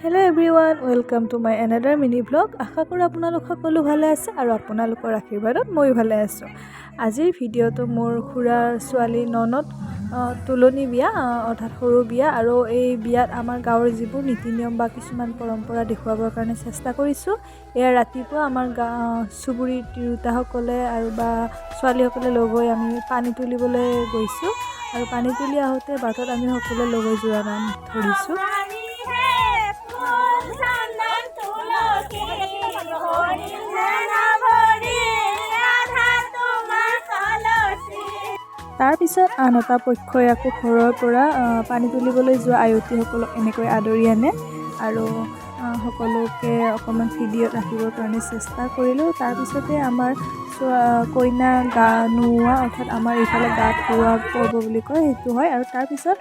Hello everyone, welcome to my another mini vlog. আশা কৰোঁ আপোনালোক সকলো ভালে আছে আৰু আপোনালোকৰ আশীৰ্বাদত মই ভালে আছোঁ। আজিৰ ভিডিঅ'টো মোৰ খুৰাৰ ছোৱালী ননদ তুলনি বিয়া অৰ্থাৎ সৰু বিয়া আৰু এই বিয়াত আমাৰ গাঁৱৰ যিবোৰ নীতি নিয়ম বা কিছুমান পৰম্পৰা দেখুৱাবৰ কাৰণে চেষ্টা কৰিছোঁ। এয়া ৰাতিপুৱা আমাৰ চুবুৰী তিৰোতাসকলে আৰু বা ছোৱালীসকলে লগ হৈ আমি পানী তুলিবলৈ গৈছোঁ আৰু পানী তুলি আহোঁতে বাটত আমি সকলোৱে লগ হৈ যোৰা নাম ধৰিছোঁ। তাৰপিছত আন এটা পক্ষই আকৌ ঘৰৰ পৰা পানী তুলিবলৈ যোৱা আয়তীসকলক এনেকৈ আদৰি আনে আৰু সকলোকে অকণমান ভিডিঅ'ত ৰাখিবৰ কাৰণে চেষ্টা কৰিলোঁ। তাৰপিছতে আমাৰ কইনা গা নোওৱা অৰ্থাৎ আমাৰ এইফালে গা ধোৱা পৰ্ব বুলি কয় সেইটো হয় আৰু তাৰপিছত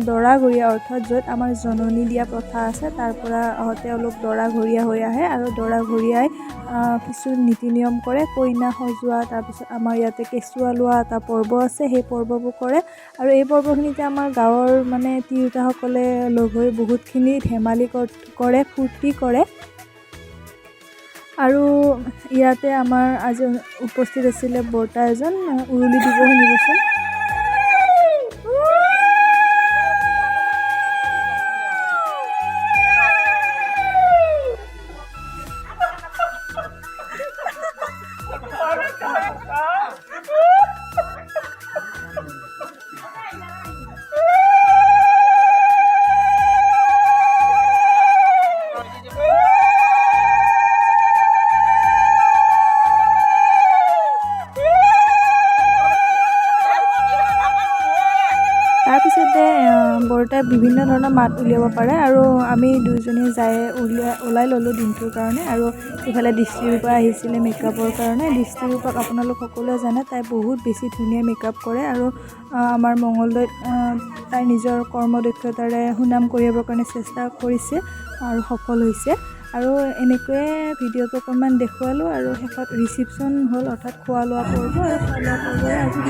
দৰা ঘৰীয়া অৰ্থাৎ য'ত আমাৰ জননী দিয়া প্ৰথা আছে তাৰ পৰা তেওঁলোক দৰা ঘৰীয়া হৈ আহে আৰু দৰা ঘৰীয়াই কিছু নীতি নিয়ম কৰে, কইনা সজোৱা, তাৰপিছত আমাৰ ইয়াতে কেঁচুৱা লোৱা এটা পৰ্ব আছে, সেই পৰ্ববোৰ কৰে আৰু এই পৰ্বখিনিতে আমাৰ গাঁৱৰ মানে তিৰোতাসকলে লগ হৈ বহুতখিনি ধেমালি কৰে, ফূৰ্তি কৰে আৰু ইয়াতে আমাৰ আজি উপস্থিত আছিলে বৰ্তা এজন, উৰুলি দিব শুনিবচোন। তাৰপিছতে বৰতাই বিভিন্ন ধৰণৰ মাত উলিয়াব পাৰে আৰু আমি দুয়োজনীয়ে ওলাই ল'লোঁ দিনটোৰ কাৰণে আৰু ইফালে দৃষ্টিৰূপা আহিছিলে মেকআপৰ কাৰণে। দৃষ্টিৰূপাক আপোনালোক সকলোৱে জানে, তাই বহুত বেছি ধুনীয়া মেকআপ কৰে আৰু আমাৰ মঙলদৈত তাই নিজৰ কৰ্মদক্ষতাৰে সুনাম কঢ়িয়াবৰ কাৰণে চেষ্টা কৰিছে আৰু সফল হৈছে আৰু এনেকৈয়ে ভিডিঅ'টো অকণমান দেখুৱালোঁ আৰু শেষত ৰিচিপশ্যন হ'ল অৰ্থাৎ খোৱা লোৱা পৰ্ব আৰু খোৱা লোৱা পৰ্বৰে আজি